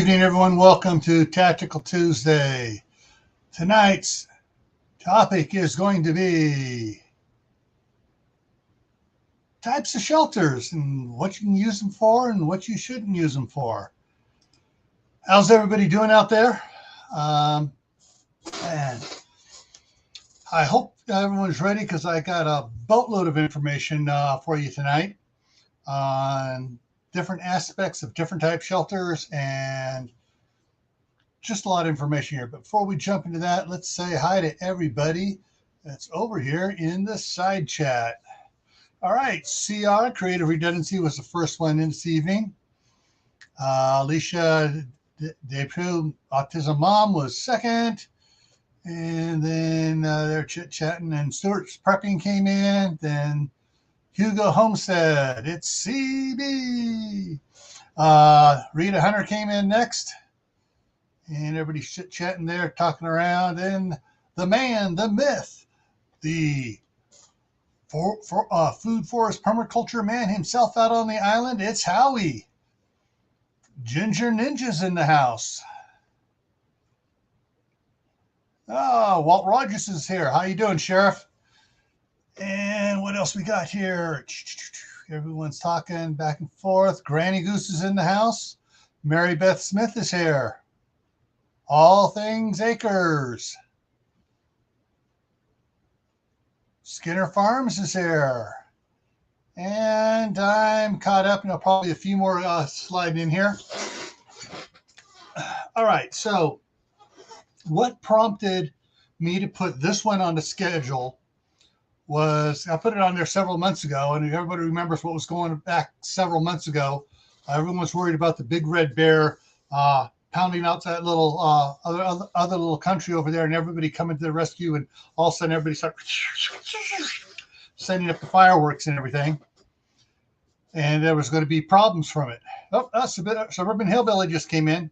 evening, everyone. Welcome to Tactical Tuesday. Tonight's topic is going to be types of shelters and what you can use them for and what you shouldn't use them for. How's everybody doing out there? And I hope everyone's ready because I got a boatload of information for you tonight on different aspects of different type shelters and just a lot of information here. But before we jump into that, let's say hi to everybody that's over here in the side chat. All right, CR, Creative Redundancy, was the first one in this evening. Alicia Depew, Autism Mom, was second. And then they're chit-chatting, and Stuart's Prepping came in. Then Hugo Homestead, it's CB. Rita Hunter came in next. And everybody's chit-chatting there, talking around. And the man, the myth, the food forest permaculture man himself out on the island, it's Howie. Ginger Ninja's in the house. Oh, Walt Rogers is here. How you doing, Sheriff? And what else we got here? Everyone's talking back and forth. Granny Goose is in the house. Mary Beth Smith is here. All Things Acres. Skinner Farms is here. And I'm caught up, and I'll probably a few more sliding in here. All right, so what prompted me to put this one on the schedule was I put it on there several months ago, and everybody remembers what was going back several months ago. Everyone was worried about the big red bear pounding out that little other little country over there, and everybody coming to the rescue, and all of a sudden everybody started sending up the fireworks and everything, and there was going to be problems from it. Oh, that's a bit. Suburban Hillbilly just came in.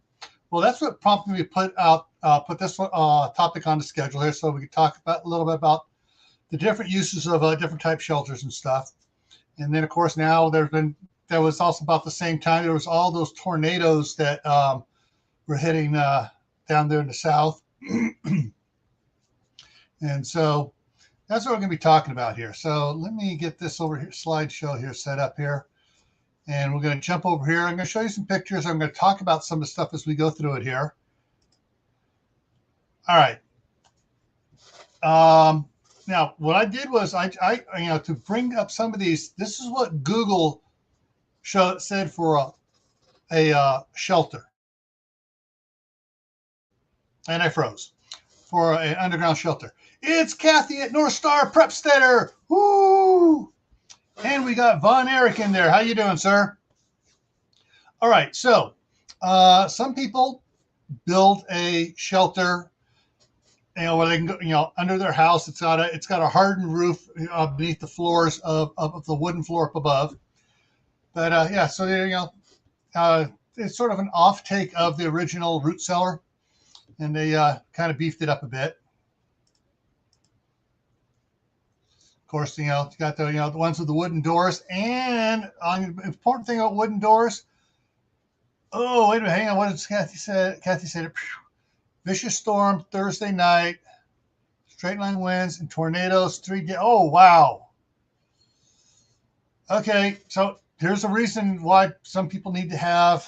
Well, that's what prompted me to put this topic on the schedule here, so we could talk about a little bit about the different uses of different type shelters and stuff. And then, of course, now there was also about the same time, there was all those tornadoes that were hitting down there in the south. And so that's what we're going to be talking about here. So let me get this over here, slideshow here set up here. And we're going to jump over here. I'm going to show you some pictures. I'm going to talk about some of the stuff as we go through it here. All right. Now, what I did was I to bring up some of these. This is what Google said for a shelter, and I froze for an underground shelter. It's Kathy at North Star Prepsteader. Woo! And we got Von Erich in there. How you doing, sir? All right. So, some people build a shelter, where they can go, under their house. It's got a hardened roof beneath the floors of the wooden floor up above. But yeah, so it's sort of an off take of the original root cellar, and they kind of beefed it up a bit. Of course, you got the ones with the wooden doors, and an important thing about wooden doors. Oh, wait a minute, hang on. What did Kathy say? Kathy said, vicious storm Thursday night, straight line winds and tornadoes 3 days. Oh, wow. Okay, so here's a reason why some people need to have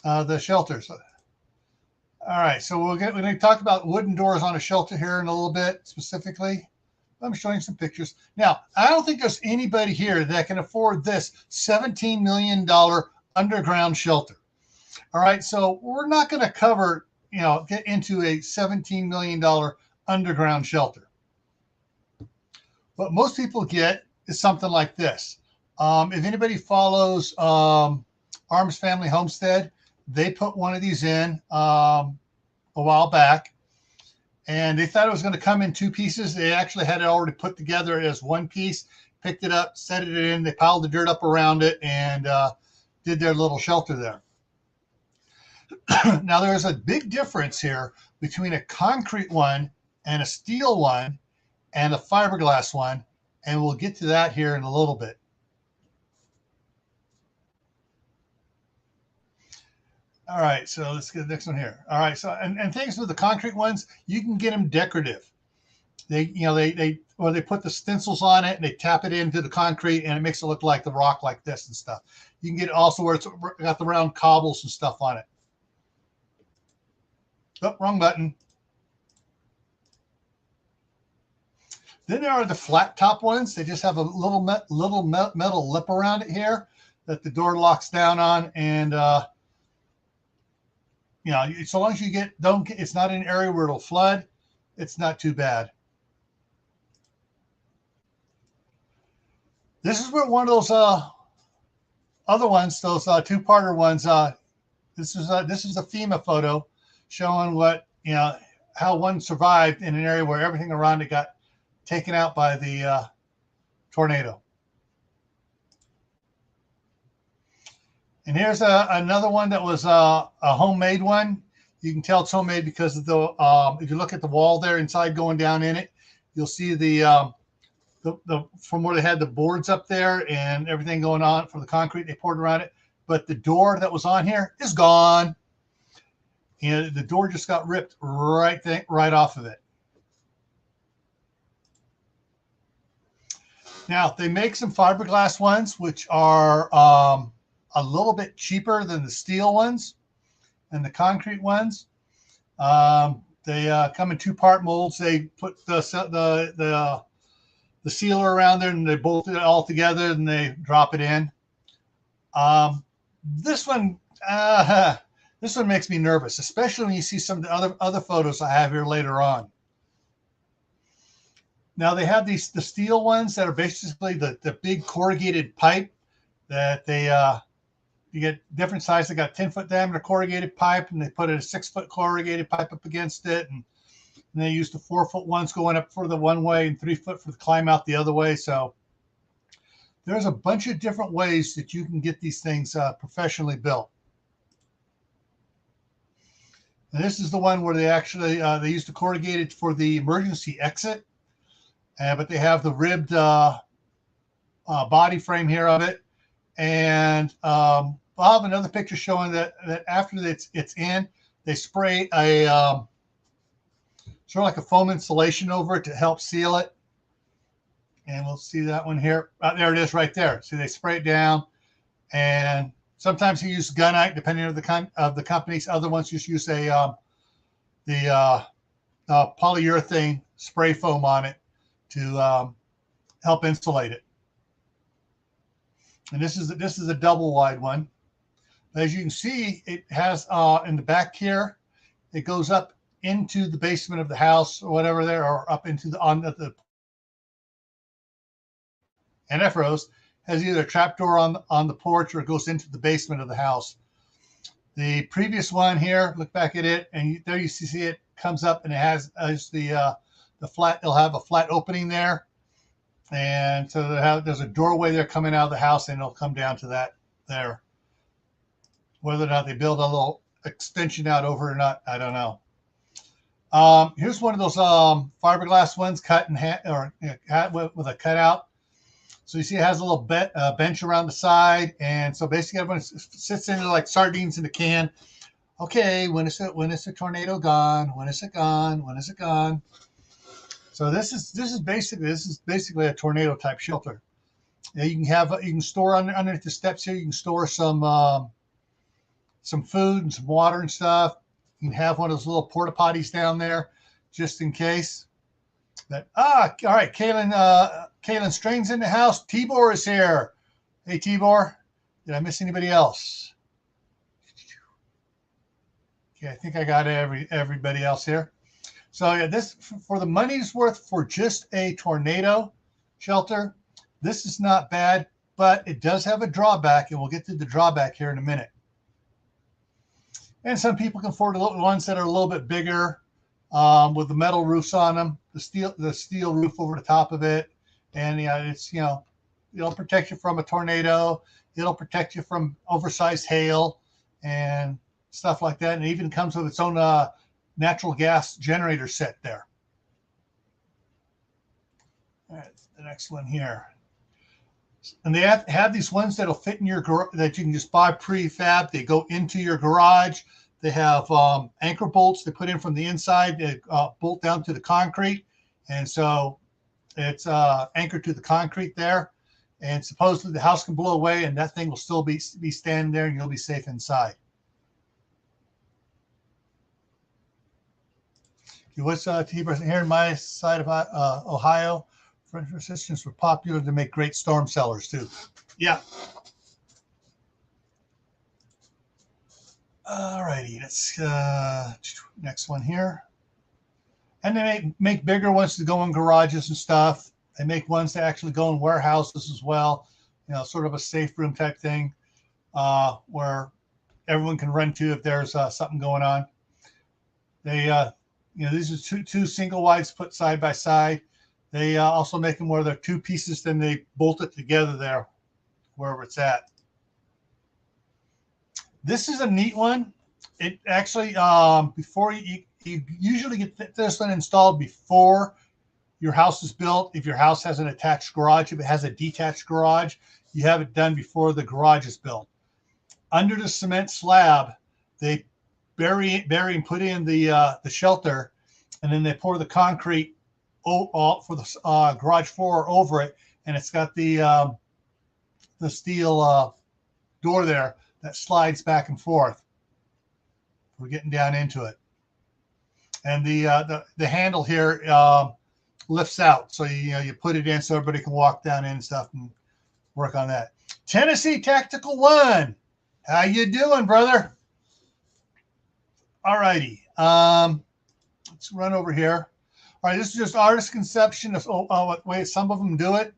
the shelters. All right, so we're going to talk about wooden doors on a shelter here in a little bit specifically. I'm showing some pictures. Now, I don't think there's anybody here that can afford this $17 million underground shelter. All right, so we're not going to cover, get into a $17 million underground shelter. What most people get is something like this. If anybody follows Arms Family Homestead, they put one of these in a while back, and they thought it was going to come in 2 pieces. They actually had it already put together as 1 piece, picked it up, set it in, they piled the dirt up around it, and did their little shelter there. Now, there's a big difference here between a concrete one and a steel one and a fiberglass one, and we'll get to that here in a little bit. All right, so let's get the next one here. All right, so and things with the concrete ones, you can get them decorative. They put the stencils on it and they tap it into the concrete and it makes it look like the rock like this and stuff. You can get it also where it's got the round cobbles and stuff on it. Oh, wrong button. Then there are the flat top ones. They just have a little metal lip around it here that the door locks down on, and so long as you it's not an area where it'll flood, it's not too bad. This is where one of those other ones, those two-parter ones. This is a FEMA photo showing how one survived in an area where everything around it got taken out by the tornado. And here's another one that was a homemade one. You can tell it's homemade because of the if you look at the wall there inside going down in it, you'll see the from where they had the boards up there and everything going on for the concrete they poured around it. But the door that was on here is gone. And the door just got ripped right off of it. Now, they make some fiberglass ones, which are a little bit cheaper than the steel ones and the concrete ones. They come in two-part molds. They put the sealer around there and they bolt it all together and they drop it in. This one makes me nervous, especially when you see some of the other photos I have here later on. Now they have the steel ones that are basically the big corrugated pipe that you get different sizes. They got 10-foot diameter corrugated pipe, and they put a 6-foot corrugated pipe up against it, and they use the 4-foot ones going up for the one way and 3-foot for the climb out the other way. So there's a bunch of different ways that you can get these things professionally built. And this is the one where they actually they use the corrugated for the emergency exit. But they have the ribbed body frame here of it. And I'll have another picture showing that after it's in, they spray a sort of like a foam insulation over it to help seal it. And we'll see that one here. There it is right there. See, they spray it down. And sometimes you use gunite, depending on the companies. Other ones just use the polyurethane spray foam on it to help insulate it. And this is a double wide one. As you can see, it has in the back here, it goes up into the basement of the house or whatever there, or up into the NF rows, has either a trapdoor on the porch or it goes into the basement of the house. The previous one here, look back at it, and there you see it comes up and it has the flat. It'll have a flat opening there, and so there's a doorway there coming out of the house, and it'll come down to that there. Whether or not they build a little extension out over or not, I don't know. Here's one of those fiberglass ones cut in with a cutout. So you see it has a little bench around the side, and so basically everyone sits in there like sardines in a can. Okay, when is the tornado gone? When is it gone? When is it gone? So this is basically a tornado type shelter. Now you can store underneath the steps here. You can store some food and some water and stuff. You can have one of those little porta potties down there, just in case. But all right, Kaylin Strain's in the house. Tibor is here. Hey Tibor, did I miss anybody else? Okay, I think I got everybody else here. So yeah, this for the money's worth for just a tornado shelter. This is not bad, but it does have a drawback, and we'll get to the drawback here in a minute. And some people can afford the ones that are a little bit bigger, with the metal roofs on them, the steel roof over the top of it, and it'll protect you from a tornado. It'll protect you from oversized hail and stuff like that. And it even comes with its own natural gas generator set there. All right, the next one here. And they have these ones that'll fit in your garage that you can just buy prefab. They go into your garage. They have anchor bolts they put in from the inside that bolt down to the concrete. And so it's anchored to the concrete there. And supposedly the house can blow away and that thing will still be standing there and you'll be safe inside. What's here in my side of Ohio? French resistance were popular to make great storm cellars too. Yeah. All righty, let's next one here. And they make bigger ones to go in garages and stuff. They make ones that actually go in warehouses as well. You know, sort of a safe room type thing where everyone can run to if there's something going on. They, you know, these are two single wides put side by side. They also make them where they're two pieces, then they bolt it together there, wherever it's at. This is a neat one. It actually, before you usually get this one installed before your house is built. If your house has an attached garage, if it has a detached garage, you have it done before the garage is built. Under the cement slab, they bury and put in the shelter, and then they pour the concrete for the garage floor over it, and it's got the steel door there that slides back and forth. We're getting down into it, and the handle here lifts out, so you put it in so everybody can walk down in and stuff and work on that. Tennessee Tactical One, how you doing, brother? All righty, let's run over here. All right, this is just artist conception of what way some of them do it.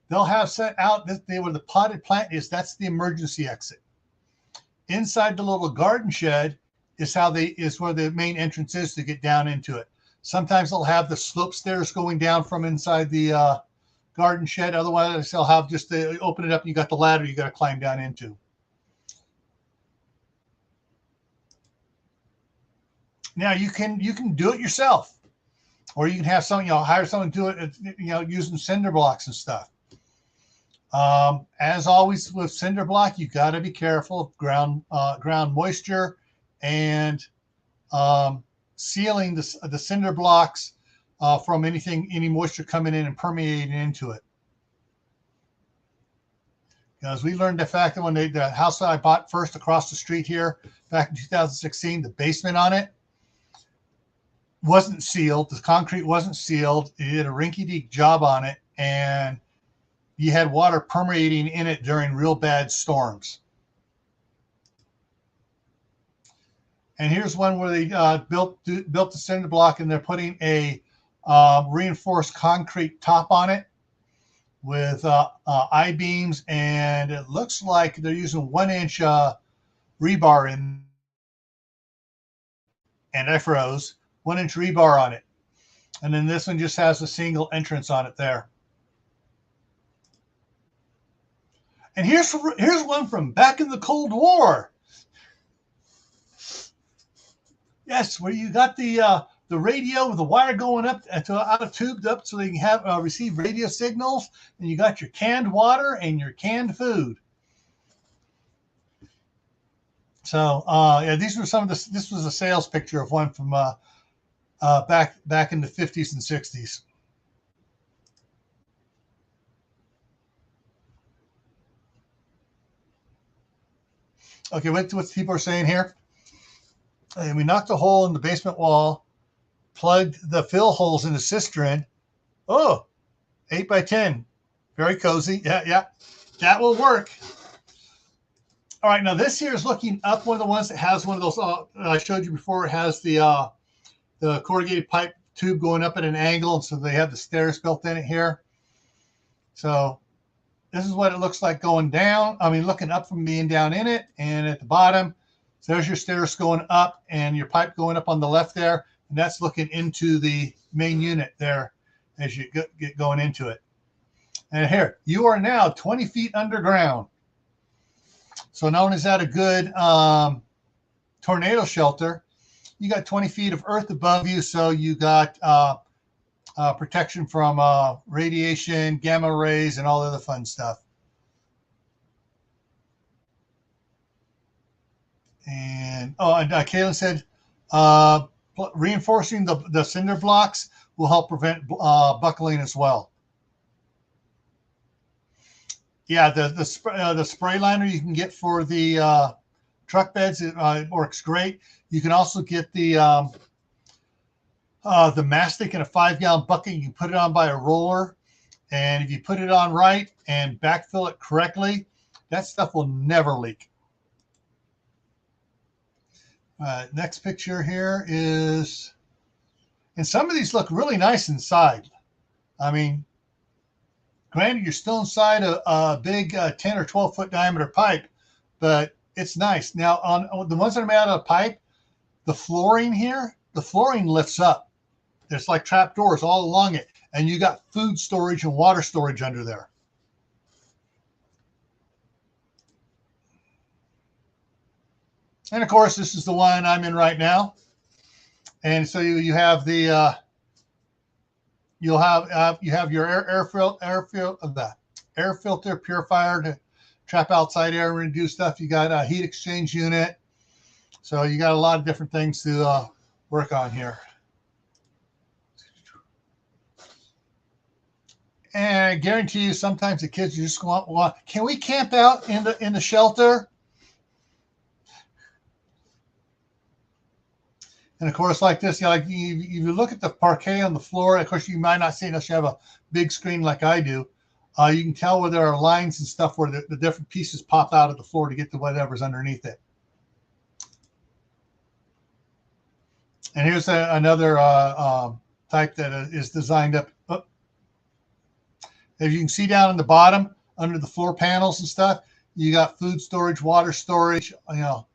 They'll have set out where the potted plant is. That's the emergency exit. Inside the little garden shed is where the main entrance is to get down into it. Sometimes they'll have the slope stairs going down from inside the garden shed. Otherwise, they'll have just they open it up and you got the ladder you got to climb down into. Now you can do it yourself, or you can have someone hire someone to do it using cinder blocks and stuff. As always with cinder block, you got to be careful of ground moisture and sealing the cinder blocks from any moisture coming in and permeating into it. Because we learned the fact that when the house that I bought first across the street here back in 2016, the basement on it wasn't sealed. The concrete wasn't sealed. It did a rinky-dink job on it, and you had water permeating in it during real bad storms. And here's one where they built the cinder block, and they're putting a reinforced concrete top on it with I-beams, and it looks like they're using 1-inch rebar in, and I froze, 1-inch rebar on it. And then this one just has a single entrance on it there. And here's one from back in the Cold War. Yes, where you got the radio with the wire going up out of tubed up so they can have receive radio signals, and you got your canned water and your canned food. So yeah, these were some of the. This was a sales picture of one from back in the 50s and 60s. Okay, what people are saying here. And we knocked a hole in the basement wall, plugged the fill holes in the cistern. Oh, 8 by 10. Very cozy. Yeah, that will work. All right, now this here is looking up, one of the ones that has one of those I showed you before. It has the corrugated pipe tube going up at an angle, and so they have the stairs built in it here. So this is what it looks like going down. I mean, looking up from being down in it, and at the bottom, so there's your stairs going up and your pipe going up on the left there, and that's looking into the main unit there as you get going into it. And here, you are now 20 feet underground. So not only is that a good tornado shelter, you got 20 feet of earth above you, so you got protection from radiation, gamma rays, and all the other fun stuff. And Kaylin said reinforcing the cinder blocks will help prevent buckling as well. Yeah, the spray liner you can get for the truck beds, it works great. You can also get the mastic in a 5-gallon bucket. You can put it on by a roller, and if you put it on right and backfill it correctly, that stuff will never leak. Next picture here is, and some of these look really nice inside. I mean, granted, you're still inside a big 10 or 12 foot diameter pipe, but it's nice. Now, on the ones that are made out of pipe, the flooring here, the flooring lifts up. There's like trap doors all along it, and you got food storage and water storage under there. And of course, this is the one I'm in right now. And so you have the you have your air filter purifier to trap outside air and do stuff. You got a heat exchange unit. So you got a lot of different things to work on here. And I guarantee you, sometimes the kids just want, can we camp out in the shelter? And of course, like this, like you look at the parquet on the floor. Of course, you might not see unless you have a big screen like I do. You can tell where there are lines and stuff where the different pieces pop out of the floor to get to whatever's underneath it. And here's another type that is designed up. As you can see down in the bottom, under the floor panels and stuff, you got food storage, water storage,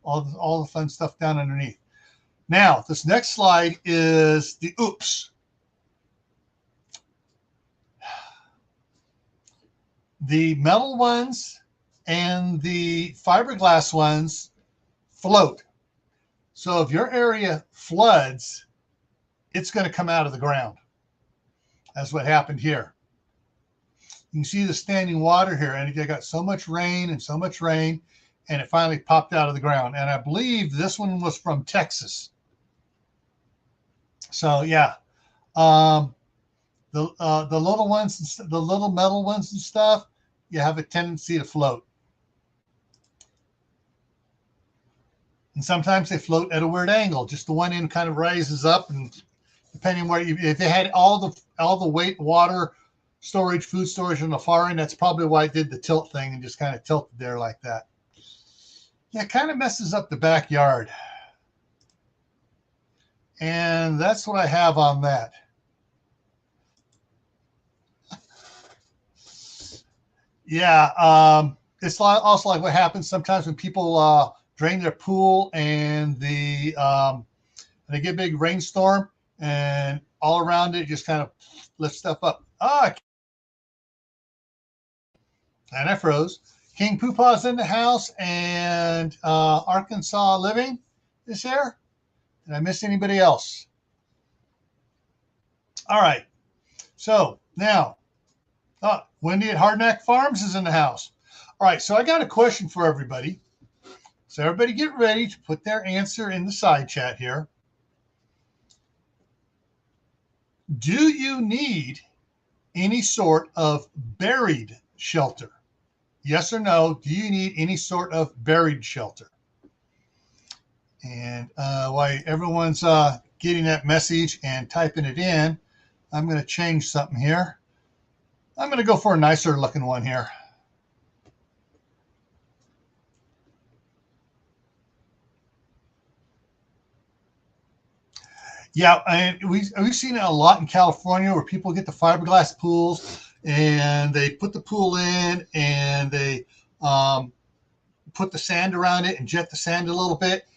all the fun stuff down underneath. Now, this next slide is the oops. The metal ones and the fiberglass ones float. So if your area floods, it's going to come out of the ground. That's what happened here. You can see the standing water here, and it got so much rain, and it finally popped out of the ground. And I believe this one was from Texas. So yeah, the little ones, the little metal ones and stuff, you have a tendency to float. And sometimes they float at a weird angle. Just the one end kind of rises up, and depending on where if they had all the weight, water storage, food storage on the far end, that's probably why it did the tilt thing and just kind of tilted there like that. Yeah, it kind of messes up the backyard. And that's what I have on that. Yeah, it's also like what happens sometimes when people drain their pool and they get a big rainstorm and all around it just kind of lifts stuff up. And I froze. King Poopaw's in the house, and Arkansas Living is here. Did I miss anybody else? All right. So now, Wendy at Hardneck Farms is in the house. All right. So I got a question for everybody. So everybody get ready to put their answer in the side chat here. Do you need any sort of buried shelter? Yes or no? Do you need any sort of buried shelter? And while everyone's getting that message and typing it in, I'm going to change something here. I'm going to go for a nicer looking one here. Yeah, and we've seen it a lot in California where people get the fiberglass pools and they put the pool in and they put the sand around it and jet the sand a little bit.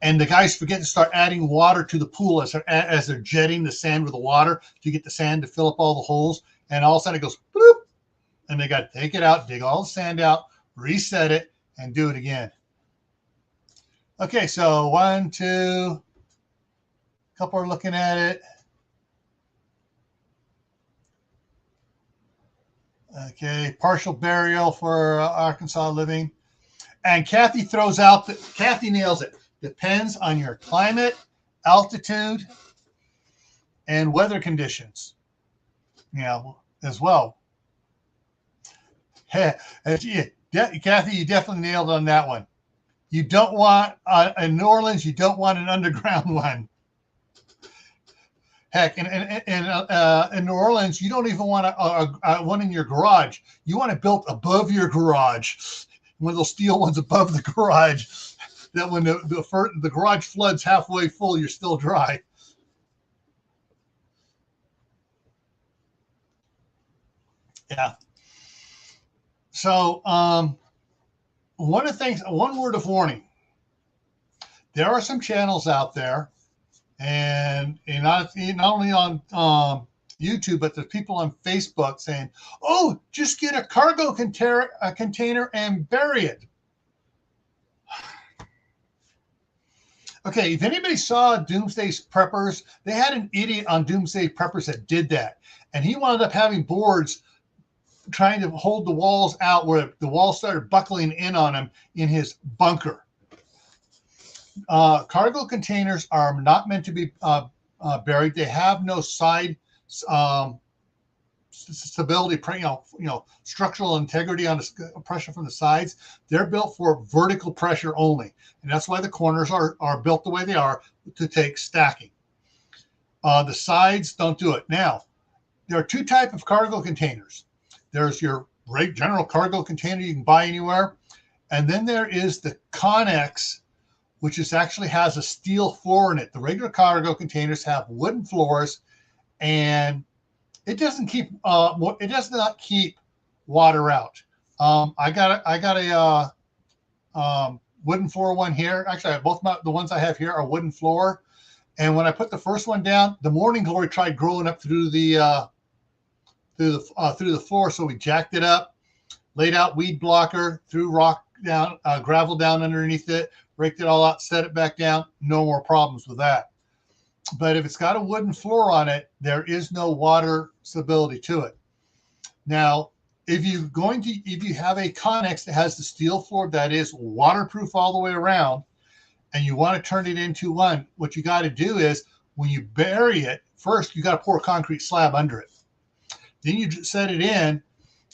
And the guys forget to start adding water to the pool as they're jetting the sand with the water to get the sand to fill up all the holes. And all of a sudden it goes bloop, and they got to take it out, dig all the sand out, reset it, and do it again. Okay, so 1, 2, a couple are looking at it. Okay, partial burial for Arkansas living. And Kathy throws out Kathy nails it. Depends on your climate, altitude, and weather conditions. As well. Kathy, you definitely nailed on that one. You don't want in New Orleans. You don't want an underground one. Heck, in New Orleans, you don't even want one in your garage. You want it built above your garage. One of those steel ones above the garage. That when the garage floods halfway full, you're still dry. Yeah. So one word of warning. There are some channels out there, and not only on YouTube, but there's people on Facebook saying, "Oh, just get a cargo container and bury it." Okay, if anybody saw Doomsday Preppers, they had an idiot on Doomsday Preppers that did that, and he wound up having boards trying to hold the walls out where the walls started buckling in on him in his bunker. Cargo containers are not meant to be buried. They have no side stability, structural integrity on the pressure from the sides. They're built for vertical pressure only, and that's why the corners are built the way they are to take stacking. The sides don't do it. Now, there are two types of cargo containers. There's your general cargo container you can buy anywhere, and then there is the Connex, which actually has a steel floor in it. The regular cargo containers have wooden floors, and it does not keep water out. I got a wooden floor one here. Actually, the ones I have here are wooden floor. And when I put the first one down, the morning glory tried growing up through the floor, so we jacked it up, laid out weed blocker, threw rock down, gravel down underneath it, raked it all out, set it back down. No more problems with that. But if it's got a wooden floor on it, there is no water stability to it. Now, if you have a Connex that has the steel floor that is waterproof all the way around, and you want to turn it into one, what you got to do is when you bury it, first you got to pour a concrete slab under it. Then you set it in,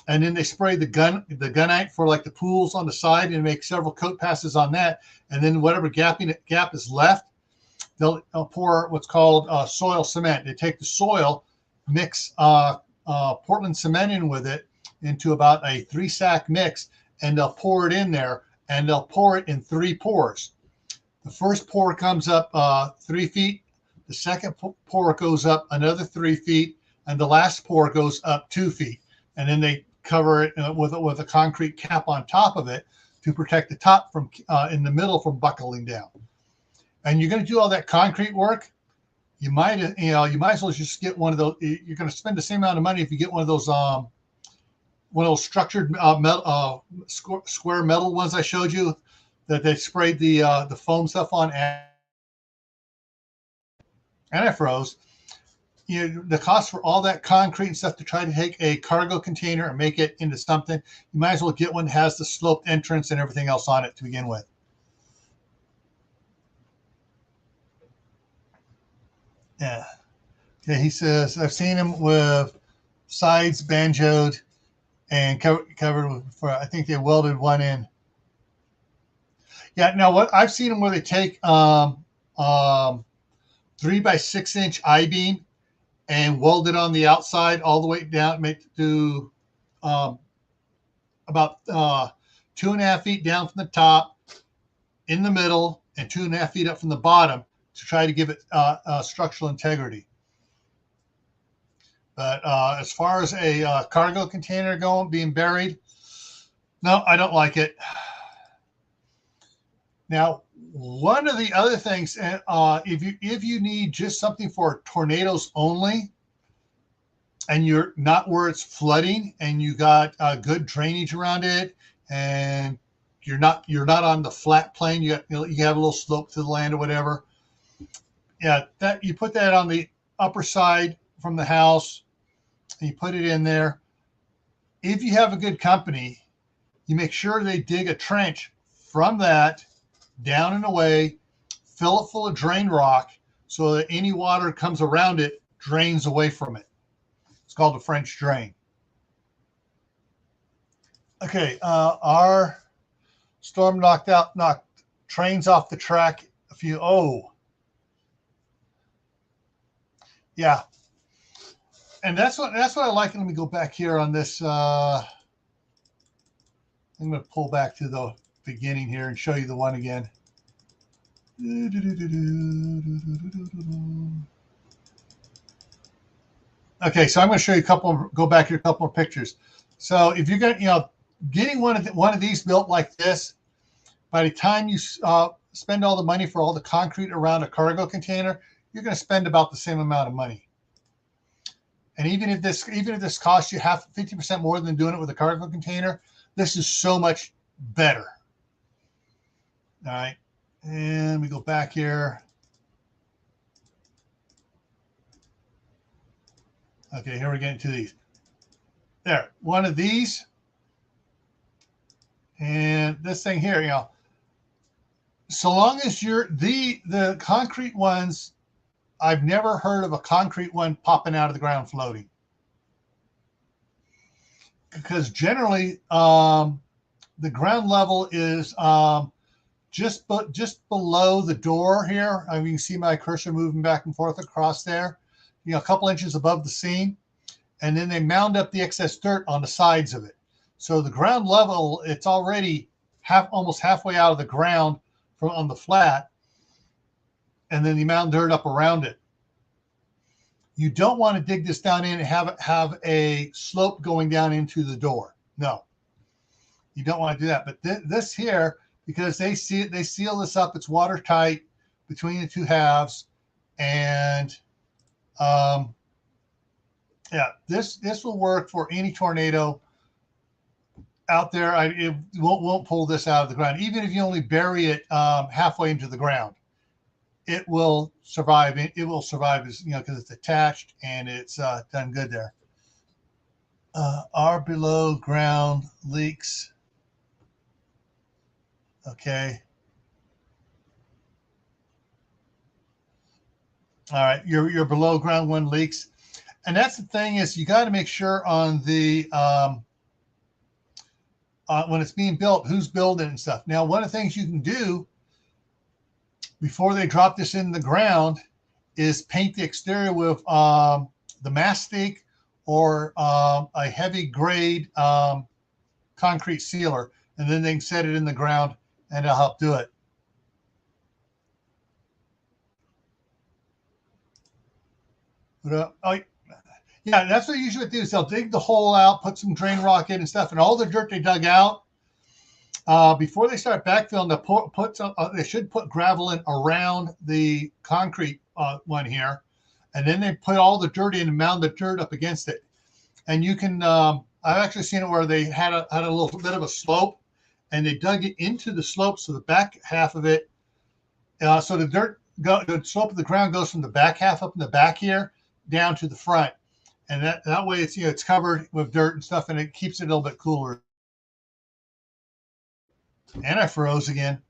and then they spray the gunite for like the pools on the side and make several coat passes on that. And then whatever gap is left, they'll pour what's called soil cement. They take the soil, mix Portland cement in with it into about a 3-sack mix, and they'll pour it in there, and they'll pour it in 3 pours. The first pour comes up 3 feet. The second pour goes up another 3 feet, and the last pour goes up 2 feet. And then they cover it with a concrete cap on top of it to protect the top from in the middle from buckling down. And you're going to do all that concrete work. You might as well just get one of those. You're going to spend the same amount of money if you get one of those structured metal, square metal ones I showed you that they sprayed the foam stuff on antifroze. The cost for all that concrete and stuff to try to take a cargo container and make it into something, you might as well get one that has the sloped entrance and everything else on it to begin with. Yeah. Okay, he says, I've seen him with sides banjoed and covered with, I think they welded one in. Yeah, now what I've seen them where they take 3 by 6 inch I-beam and weld it on the outside all the way down, make to about 2.5 feet down from the top, in the middle, and 2.5 feet up from the bottom to try to give it structural integrity. But as far as a cargo container being buried, no, I don't like it. Now, one of the other things, if you need just something for tornadoes only, and you're not where it's flooding, and you got good drainage around it, and you're not on the flat plane, you have a little slope to the land or whatever. Yeah, that you put that on the upper side from the house, and you put it in there. if you have a good company, you make sure they dig a trench from that down and away, fill it full of drain rock so that any water comes around it drains away from it. It's called a French drain. Okay, our storm knocked trains off the track a few. Oh, yeah, and that's what I like. Let me go back here on this. I'm going to pull back to the beginning here and show you the one again. Okay, so I'm going to show you a couple. Go back here a couple more pictures. So if you're going to, getting one of these built like this, by the time you spend all the money for all the concrete around a cargo container, you're going to spend about the same amount of money. And even if this costs you 50% more than doing it with a cargo container, this is so much better. All right, and we go back here. Okay, here we're getting to these. There, one of these, and this thing here, so long as you're the concrete ones, I've never heard of a concrete one popping out of the ground floating. Because generally, the ground level is just below the door here. I mean, you can see my cursor moving back and forth across there, a couple inches above the seam. And then they mound up the excess dirt on the sides of it. So the ground level, it's already almost halfway out of the ground on the flat. And then you mound dirt up around it. You don't want to dig this down in and have a slope going down into the door. No, you don't want to do that. But this here, because they seal this up, it's watertight between the two halves, and yeah, this will work for any tornado out there. It won't pull this out of the ground, even if you only bury it halfway into the ground. It will survive. It will survive, because it's attached and it's done good there. Our below ground leaks. Okay. All right, your below ground one leaks. And that's the thing, is you got to make sure on the when it's being built, who's building and stuff. Now, one of the things you can do before they drop this in the ground is paint the exterior with the mastic or a heavy grade concrete sealer, and then they can set it in the ground and it'll help do it. Oh, yeah, that's what they usually do. Is they'll dig the hole out, put some drain rock in and stuff, and all the dirt they dug out, before they start backfilling, they should put gravel in around the concrete one here, and then they put all the dirt in and mound the dirt up against it. And you can, I've actually seen it where they had a little bit of a slope, and they dug it into the slope, so the back half of it, so the slope of the ground goes from the back half up in the back here down to the front. And that way it's, it's covered with dirt and stuff, and it keeps it a little bit cooler. And I froze again.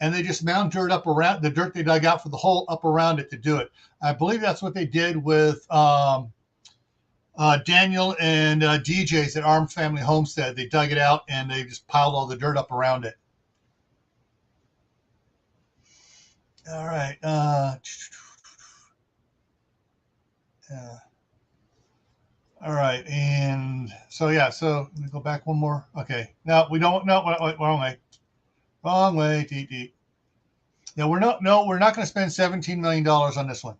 And they just mound dirt up around the dirt they dug out for the hole up around it to do it. I believe that's what they did with Daniel and DJ's at Arms Family Homestead. They dug it out and they just piled all the dirt up around it. All right. All right, and so yeah, so let me go back one more. Okay, now we don't. No, wrong way. Deep. Yeah, we're not going to spend $17 million on this one.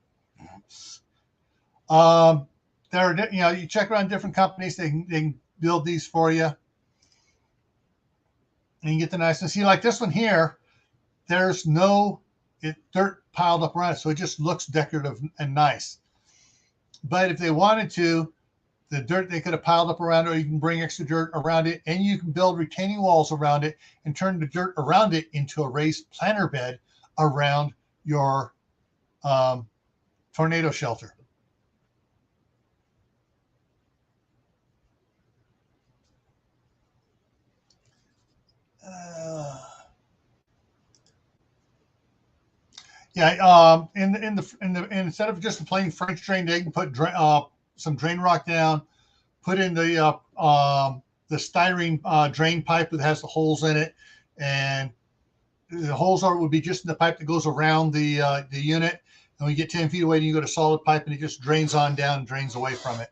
There are, you check around different companies, they can build these for you, and you get the niceness. See, like this one here, there's no dirt piled up around it, so it just looks decorative and nice. But if they wanted to, the dirt they could have piled up around it, or you can bring extra dirt around it, and you can build retaining walls around it and turn the dirt around it into a raised planter bed around your tornado shelter. Yeah, instead of just a plain French drain, they can put some drain rock down, put in the styrene drain pipe that has the holes in it, and the holes would be just in the pipe that goes around the unit. And when you get 10 feet away, you go to solid pipe, and it just drains on down and drains away from it.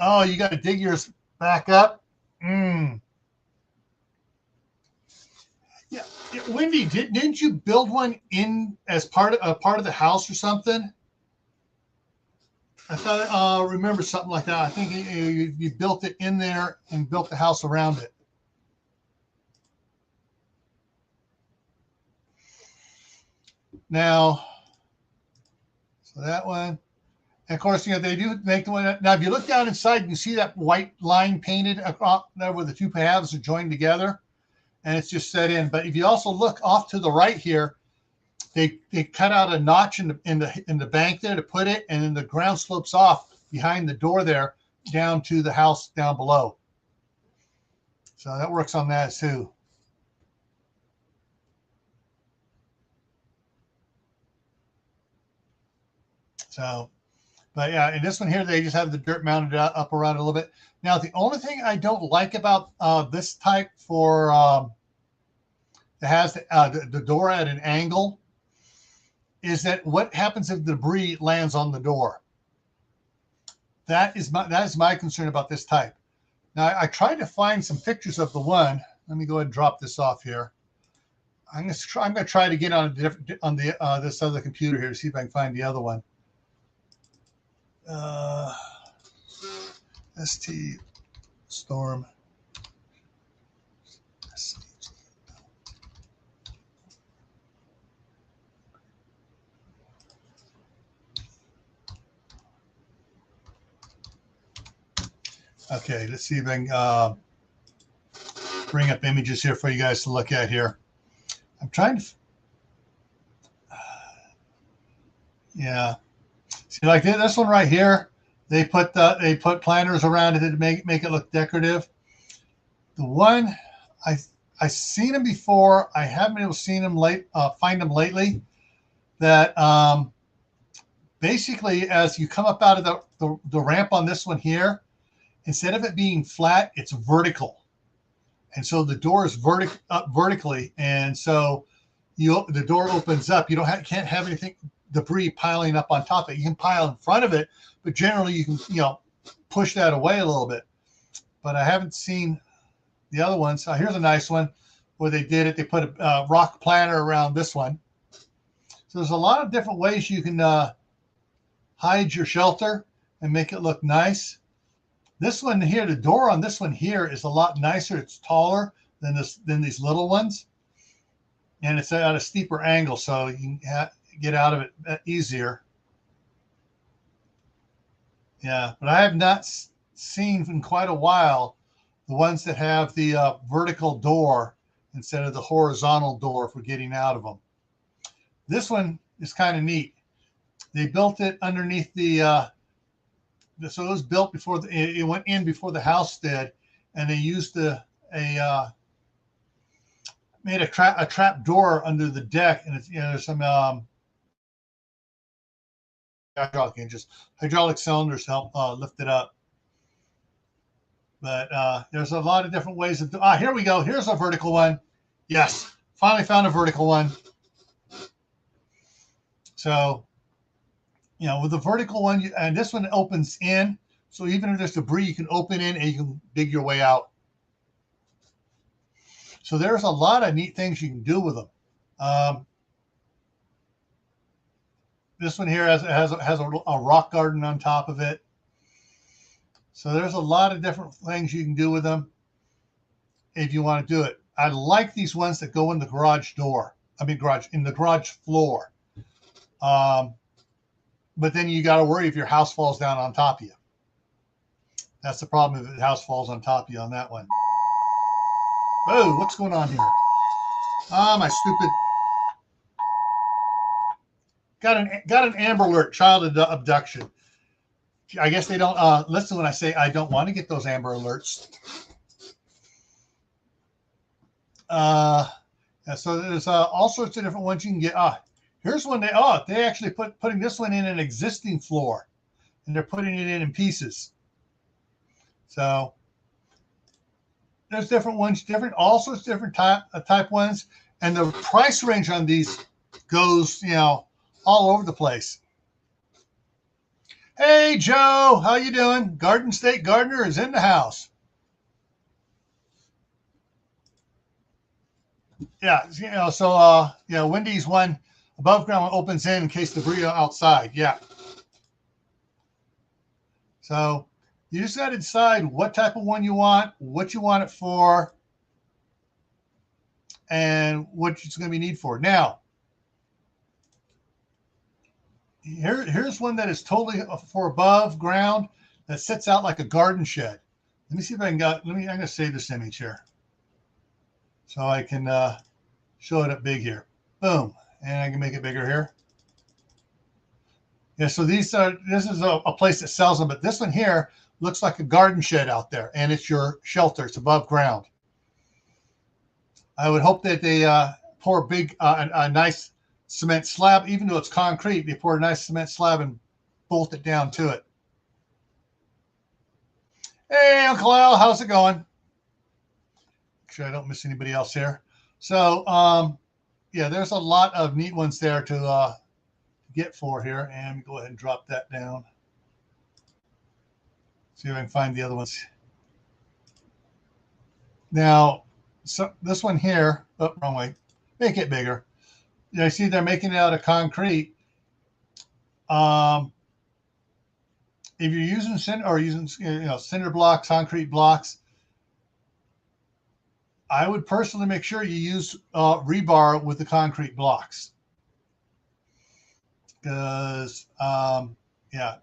Oh, you got to dig yours back up. Yeah, Wendy, didn't you build one in as part of the house or something? I thought I remember something like that. I think you built it in there and built the house around it. Now, so that one. And of course, they do make the one. Now, if you look down inside, you see that white line painted across there where the two halves are joined together, and it's just set in. But if you also look off to the right here, they cut out a notch in the bank there to put it, and then the ground slopes off behind the door there down to the house down below. So that works on that too. So. But yeah, in this one here, they just have the dirt mounted up around a little bit. Now, the only thing I don't like about this type that has the door at an angle is that what happens if debris lands on the door? That is my concern about this type. Now, I tried to find some pictures of the one. Let me go ahead and drop this off here. I'm going to try to get on this other computer here to see if I can find the other one. ST Storm. Okay, let's see if I can bring up images here for you guys to look at here. I'm trying to. Yeah. See, like this one right here, they put planters around it to make it look decorative. The one I've seen them before. I haven't been able to find them lately. That basically, as you come up out of the ramp on this one here, instead of it being flat, it's vertical, and so the door is up vertically, and so the door opens up. You can't have anything debris piling up on top of it. You can pile in front of it, but generally you can push that away a little bit. But I haven't seen the other ones. Here's a nice one where they did it. They put a rock planter around this one. So there's a lot of different ways you can hide your shelter and make it look nice. This one here, the door on this one here is a lot nicer. It's taller than these little ones, and it's at a steeper angle, so you can get out of it easier. Yeah, but I have not seen in quite a while the ones that have the vertical door instead of the horizontal door for getting out of them. This one is kind of neat. They built it underneath so it was built before it went in before the house did, and they used made a trap door under the deck, and it's there's some hydraulic cylinders help lift it up. But there's a lot of different ways of here we go. Here's a vertical one. Yes, finally found a vertical one. So, with the vertical one, and this one opens in, so even if there's debris, you can open in and you can dig your way out. So there's a lot of neat things you can do with them. This one here has a rock garden on top of it. So there's a lot of different things you can do with them if you want to do it. I like these ones that go in the garage door. In the garage floor. But then you got to worry if your house falls down on top of you. That's the problem if the house falls on top of you on that one. Oh, what's going on here? My stupid. Got an Amber Alert, child abduction. I guess they don't listen when I say I don't want to get those Amber Alerts. Yeah, so there's all sorts of different ones you can get. Here's one they actually putting this one in an existing floor, and they're putting it in pieces. So there's different ones, all sorts of different type ones, and the price range on these goes, all over the place. Hey Joe, how you doing? Garden State Gardener is in the house. Yeah, so Wendy's one above ground opens in case debris outside. Yeah. So you just got to decide what type of one you want, what you want it for, and what it's going to be need for. Now, here's one that is totally for above ground that sits out like a garden shed. Let me see if I can I'm going to save this image here so I can show it up big here. Boom. And I can make it bigger here. Yeah, so this is a place that sells them, but this one here looks like a garden shed out there, and it's your shelter. It's above ground. I would hope that they pour a nice cement slab, even though it's concrete. They pour a nice cement slab and bolt it down to it. Hey, Uncle Al, how's it going? Make sure I don't miss anybody else here. So, yeah, there's a lot of neat ones there to get for here, and go ahead and drop that down. See if I can find the other ones. Now, so this one here, wrong way, make it bigger. You see they're making it out of concrete. If you're using cinder blocks, concrete blocks, I would personally make sure you use rebar with the concrete blocks. Because, yeah,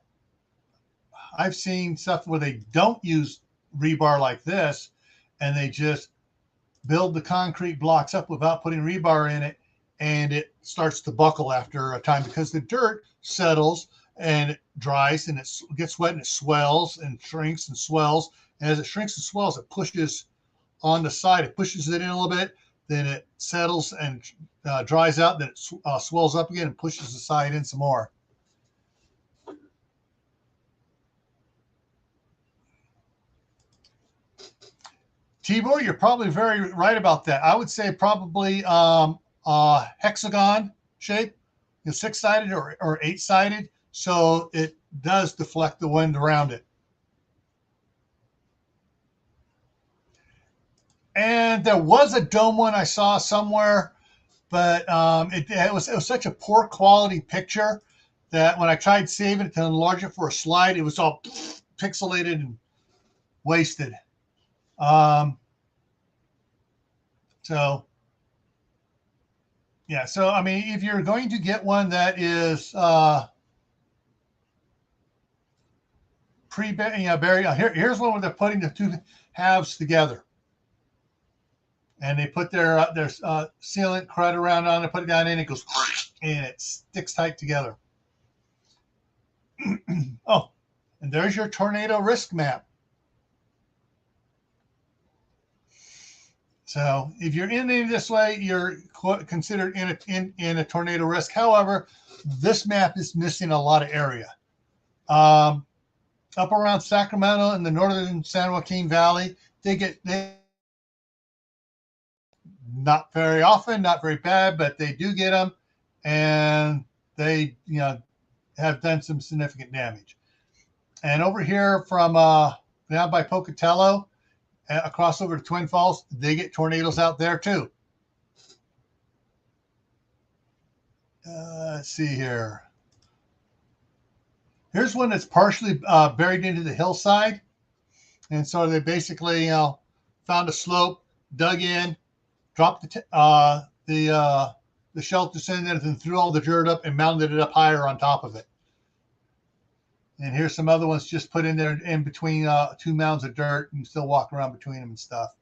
I've seen stuff where they don't use rebar like this, and they just build the concrete blocks up without putting rebar in it, and it starts to buckle after a time because the dirt settles and it dries and it gets wet and it swells and shrinks and swells. And as it shrinks and swells, it pushes on the side. It pushes it in a little bit, then it settles and dries out, then it swells up again and pushes the side in some more. Tibor, you're probably very right about that. I would say probably hexagon shape, 6-sided or 8-sided, so it does deflect the wind around it. And there was a dome one I saw somewhere, but it was such a poor quality picture that when I tried saving it to enlarge it for a slide, it was all pixelated and wasted. So, yeah. So, I mean, if you're going to get one that is buried, here's one where they're putting the two halves together, and they put their sealant crud around on it, put it down in, it goes, and it sticks tight together. Oh, and there's your tornado risk map. So if you're in this way, you're considered in a tornado risk. However, this map is missing a lot of area. Up around Sacramento in the northern San Joaquin Valley, they not very often, not very bad, but they do get them, and they have done some significant damage. And over here from down by Pocatello, across over to Twin Falls, they get tornadoes out there too. Let's see here. Here's one that's partially buried into the hillside, and so they basically found a slope, dug in, dropped the shelters in there, then threw all the dirt up and mounted it up higher on top of it. And here's some other ones just put in there in between two mounds of dirt, and you still walk around between them and stuff.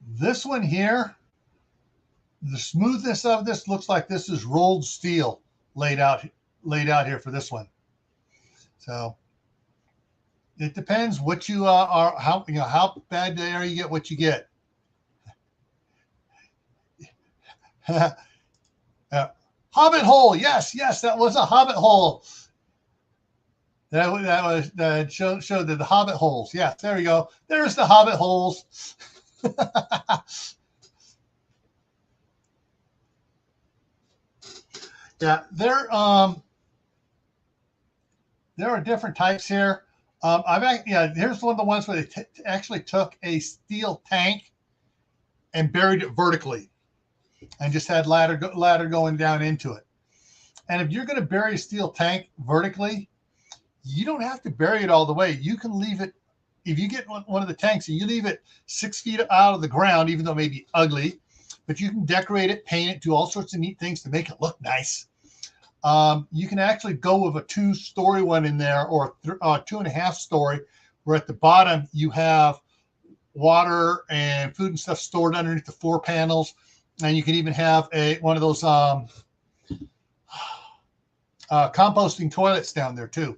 This one here, the smoothness of this looks like this is rolled steel laid out here for this one. So It depends what you are, how bad the area you get, what you get. Hobbit hole. Yes, that was a hobbit hole. That showed the hobbit holes. Yeah, there we go. There's the hobbit holes. Yeah, there are different types here. Here's one of the ones where they actually took a steel tank and buried it vertically, and just had ladder going down into it. And if you're going to bury a steel tank vertically, you don't have to bury it all the way. You can leave it, if you get one of the tanks and you leave it 6 feet out of the ground, even though it may be ugly, but you can decorate it, paint it, do all sorts of neat things to make it look nice. You can actually go with a 2-story one in there, or 2.5-story, where at the bottom you have water and food and stuff stored underneath the 4 panels. And you can even have one of those composting toilets down there too.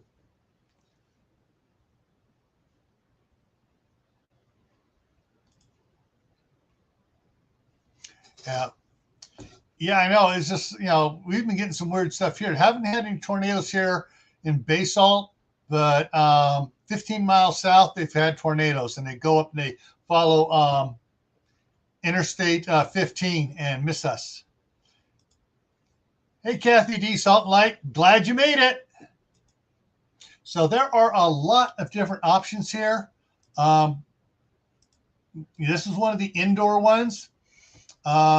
Yeah, I know. It's just, we've been getting some weird stuff here. Haven't had any tornadoes here in Basalt, but 15 miles south, they've had tornadoes, and they go up and they follow Interstate 15 and miss us. Hey, Kathy D. Salt and Light, glad you made it. So there are a lot of different options here. This is one of the indoor ones.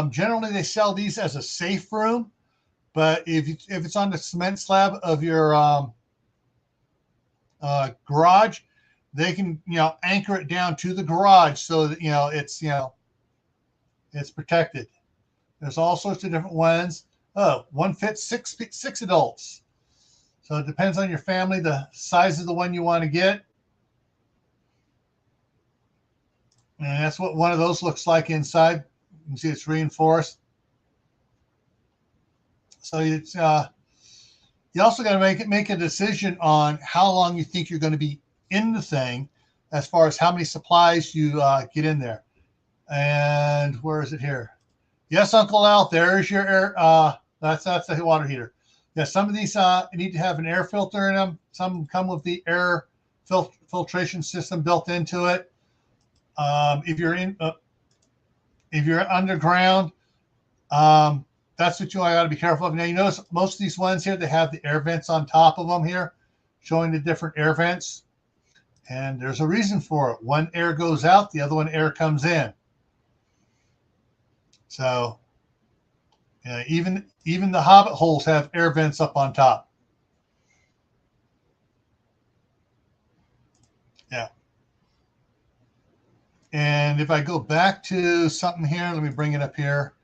Generally, they sell these as a safe room, but if it's on the cement slab of your garage, they can anchor it down to the garage so that it's protected. There's all sorts of different ones. One fits six adults. So it depends on your family, the size of the one you want to get. And that's what one of those looks like inside. You can see it's reinforced. So it's you also got to make a decision on how long you think you're going to be in the thing, as far as how many supplies you get in there. And where is it here? Yes, Uncle Al, there's your air. That's the water heater. Yeah, some of these need to have an air filter in them. Some come with the air filtration system built into it. If you're underground, that's what you got to be careful of. Now, you notice most of these ones here, they have the air vents on top of them here, showing the different air vents. And there's a reason for it. One air goes out, the other one air comes in. So even the hobbit holes have air vents up on top. Yeah. And if I go back to something here, let me bring it up here,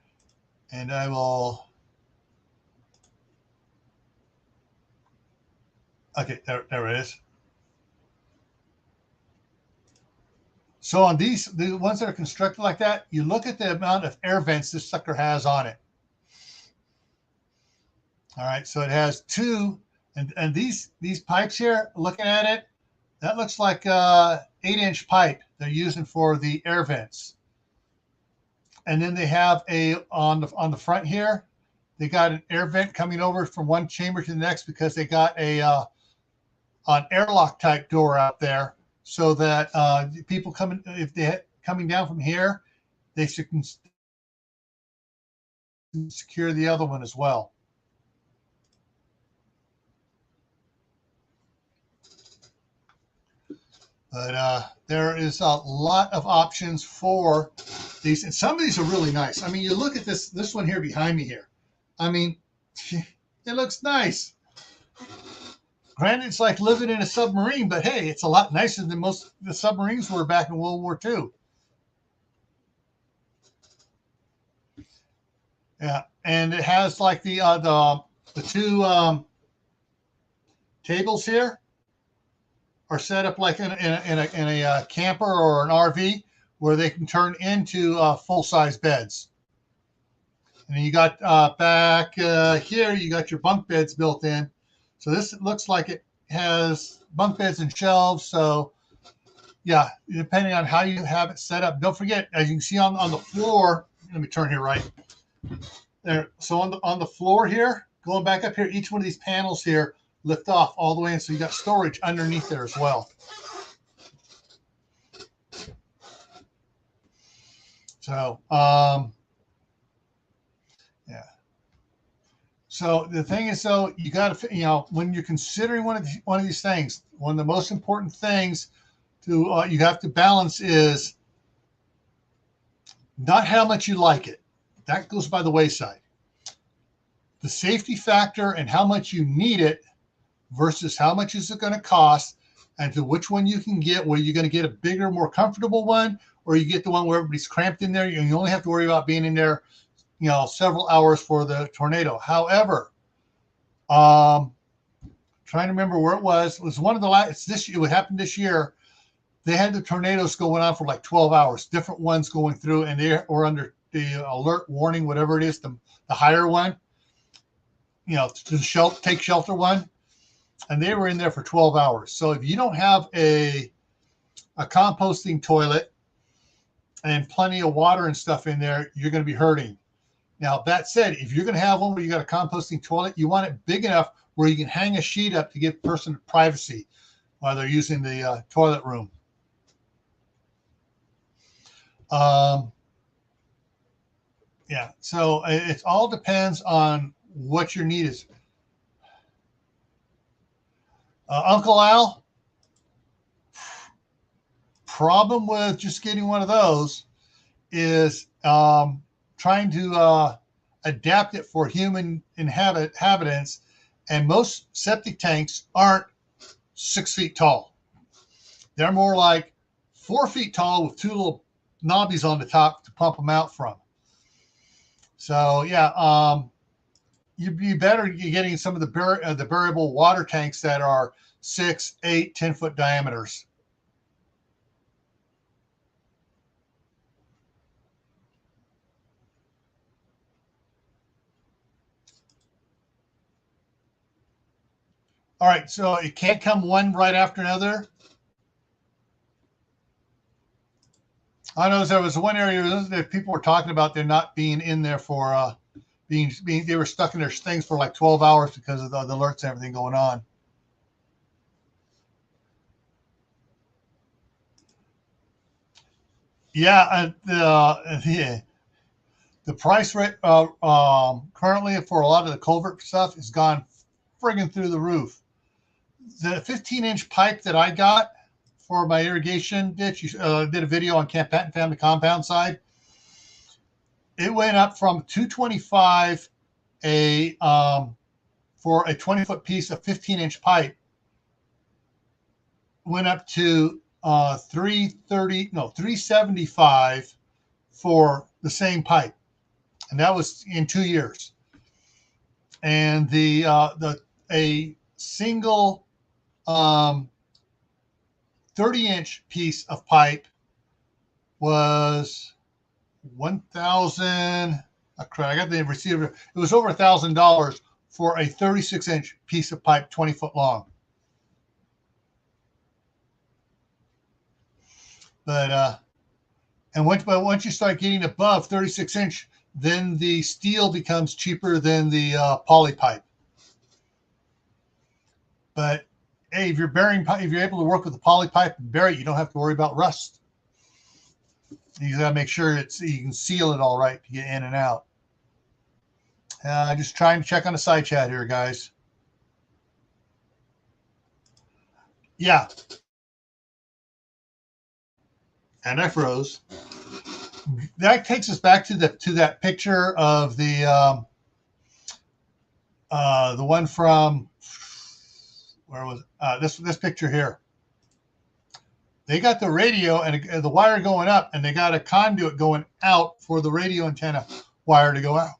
and I will. Okay, there it is. So on the ones that are constructed like that, you look at the amount of air vents this sucker has on it. All right, so it has 2, and these pipes here, looking at it, that looks like a 8-inch pipe they're using for the air vents. And then they have on the front here, they got an air vent coming over from one chamber to the next, because they got an airlock type door out there, so that people coming down from here, they can secure the other one as well. But there is a lot of options for these, and some of these are really nice. I mean, you look at this one here behind me here. I mean, it looks nice. Granted, it's like living in a submarine, but hey, it's a lot nicer than most of the submarines were back in World War II. Yeah, and it has like the 2 tables here are set up like in a camper or an RV, where they can turn into full-size beds. And then you got back here, you got your bunk beds built in. So this looks like it has bunk beds and shelves. So yeah, depending on how you have it set up. Don't forget, as you can see on the floor, let me turn here right there. So on the floor here, going back up here, each one of these panels here lift off all the way in. So you got storage underneath there as well. So, yeah. So the thing is, though, you got to, when you're considering one of these things, one of the most important things to you have to balance is not how much you like it. That goes by the wayside. The safety factor and how much you need it versus how much is it going to cost, and to which one you can get, where you're going to get a bigger, more comfortable one, or you get the one where everybody's cramped in there. You only have to worry about being in there, several hours for the tornado. However, trying to remember where it was one of the last, it would happen this year. They had the tornadoes going on for like 12 hours, different ones going through, and they were under the alert warning, whatever it is, the higher one, to take shelter one. And they were in there for 12 hours. So if you don't have a composting toilet and plenty of water and stuff in there, you're going to be hurting. Now, that said, if you're going to have one where you got a composting toilet, you want it big enough where you can hang a sheet up to give the person privacy while they're using the toilet room. Yeah, so it all depends on what your need is. Uncle Al, problem with just getting one of those is trying to adapt it for human inhabitants, and most septic tanks aren't 6 feet tall. They're more like 4 feet tall with two little knobbies on the top to pump them out from. So yeah, you'd be better getting some of the variable water tanks that are 6, 8, 10-foot diameters. All right, so it can't come one right after another. I know there was one area that people were talking about they're not being in there for they were stuck in their things for like 12 hours because of the alerts and everything going on. Yeah, the price rate currently for a lot of the culvert stuff has gone friggin' through the roof. The 15-inch pipe that I got for my irrigation ditch, did a video on Patton Family Compound side. It went up from $225 for a 20-foot piece of 15-inch pipe. Went up to $375 for the same pipe, and that was in 2 years. And a single 30-inch piece of pipe was $1,000. I got the receiver. It was over $1,000 for a 36-inch piece of pipe, 20 foot long. But once you start getting above 36-inch, then the steel becomes cheaper than the poly pipe. But hey, if you're able to work with the poly pipe and bury it, you don't have to worry about rust. You got to make sure you can seal it all right to get in and out. Just trying to check on the side chat here, guys. Yeah. And I froze. That takes us back to that picture of the one from, where was it? This picture here. They got the radio and the wire going up, and they got a conduit going out for the radio antenna wire to go out.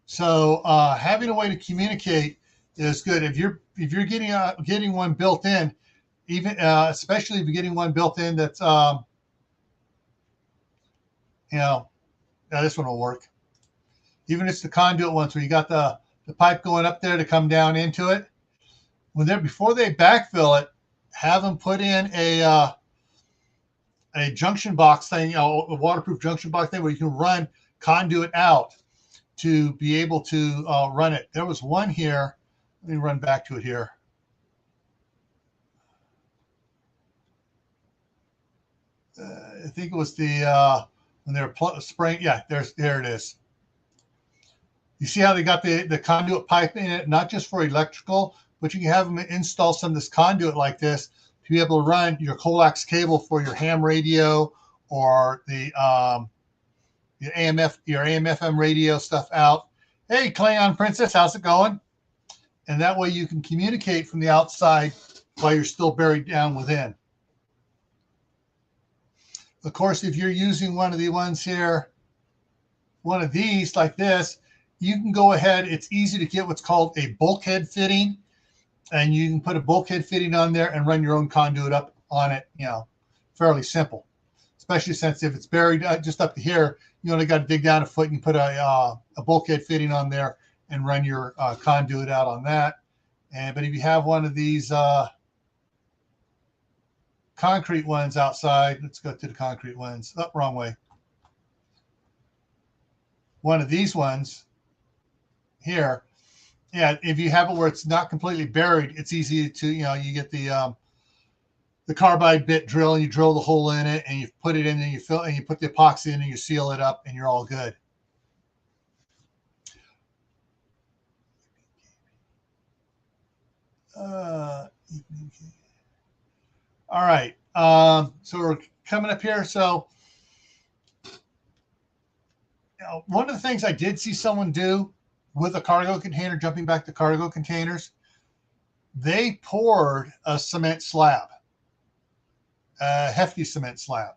So having a way to communicate is good. If you're getting one built in, even especially if you're getting one built in that's this one will work. Even if it's the conduit ones where you got the the pipe going up there to come down into it. Before they backfill it, have them put in a junction box thing, a waterproof junction box thing where you can run conduit out to be able to run it. There was one here. Let me run back to it here. I think it was the when they're spraying. Yeah, there it is. You see how they got the conduit pipe in it, not just for electrical, but you can have them install some of this conduit like this to be able to run your coax cable for your ham radio or the your AM/FM radio stuff out. Hey, Klingon Princess, how's it going? And that way you can communicate from the outside while you're still buried down within. Of course, if you're using one of the ones here, one of these like this, you can go ahead. It's easy to get what's called a bulkhead fitting, and you can put a bulkhead fitting on there and run your own conduit up on it, fairly simple. Especially since if it's buried just up to here, you only got to dig down a foot and put a bulkhead fitting on there and run your conduit out on that. But if you have one of these concrete ones outside, let's go to the concrete ones. Oh, wrong way. One of these ones here, yeah, if you have it where it's not completely buried, it's easy to, you get the carbide bit drill and you drill the hole in it and you put it in and you fill and you put the epoxy in and you seal it up and you're all good. All right. So we're coming up here. So one of the things I did see someone do with a cargo container, jumping back to cargo containers, they poured a cement slab, a hefty cement slab.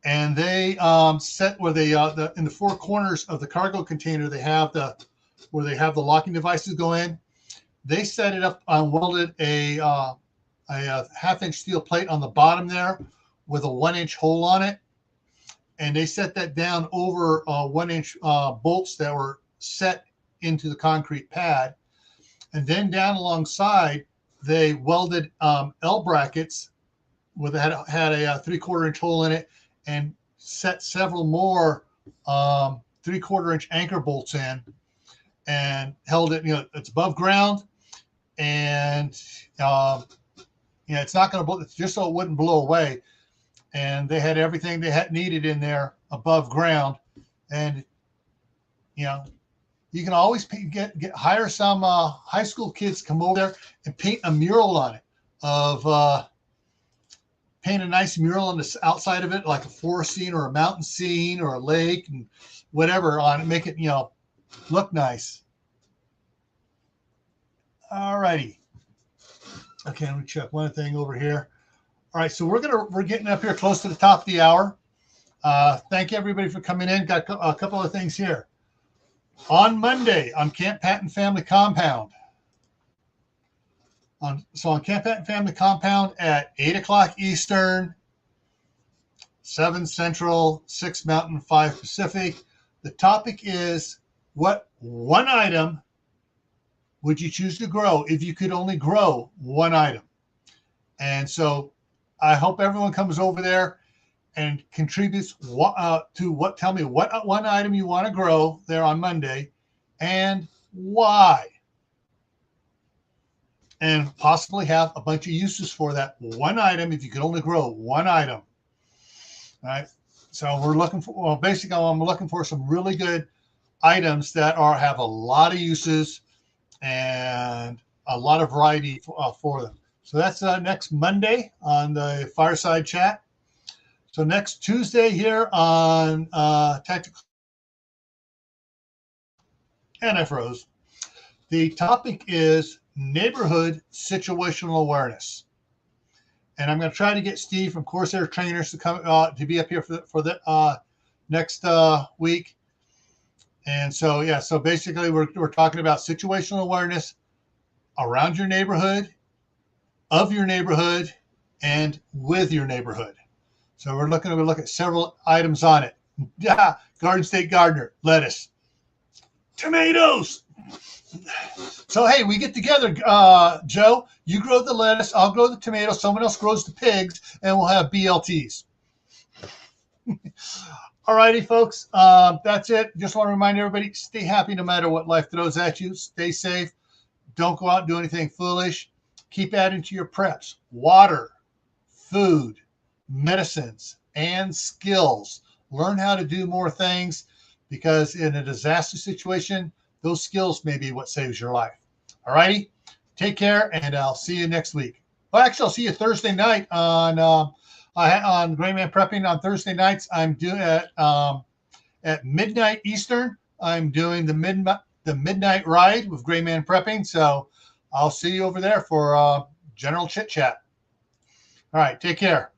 And they set where they in the four corners of the cargo container, they have where they have the locking devices go in. They set it up on welded a 1/2-inch steel plate on the bottom there with a 1-inch hole on it. And they set that down over 1-inch bolts that were set into the concrete pad. And then down alongside, they welded L brackets with had a 3/4-inch hole in it and set several more 3/4-inch anchor bolts in and held it, it's above ground. And it's not going to blow, it's just so it wouldn't blow away. And they had everything they had needed in there above ground. And you can always hire some high school kids to come over there and paint a mural on it paint a nice mural on the outside of it, like a forest scene or a mountain scene or a lake and whatever on it, make it look nice. All righty. Okay, let me check one thing over here. All right, so we're getting up here close to the top of the hour. Thank you everybody for coming in. Got a couple of things here. On Monday on Camp Patton Family Compound. On Camp Patton Family Compound at 8 o'clock Eastern, 7 Central, 6 Mountain, 5 Pacific. The topic is, what one item would you choose to grow if you could only grow one item? And so I hope everyone comes over there and contributes tell me what one item you want to grow there on Monday and why. And possibly have a bunch of uses for that one item if you could only grow one item. All right. So we're looking for, basically I'm looking for some really good items that have a lot of uses and a lot of variety for them. So that's next Monday on the Fireside Chat. So next Tuesday here on Tactical, and I froze. The topic is neighborhood situational awareness. And I'm going to try to get Steve from Corsair Trainers to come to be up here for the next week. And so, yeah, so basically we're talking about situational awareness around your neighborhood, of your neighborhood, and with your neighborhood. So we're looking to look at several items on it. Yeah, Garden State Gardener, lettuce. tomatoes. So, hey, we get together, Joe. You grow the lettuce. I'll grow the tomatoes. Someone else grows the pigs, and we'll have BLTs. All righty, folks. That's it. Just want to remind everybody, stay happy no matter what life throws at you. Stay safe. Don't go out and do anything foolish. Keep adding to your preps. Water, food, medicines, and skills. Learn how to do more things, because in a disaster situation, those skills may be what saves your life. All righty? Take care, and I'll see you next week. Well, actually, I'll see you Thursday night on GrayManPrepping. On Thursday nights, I'm doing at midnight Eastern. I'm doing the midnight ride with GrayManPrepping. So I'll see you over there for general chit chat. All right, take care.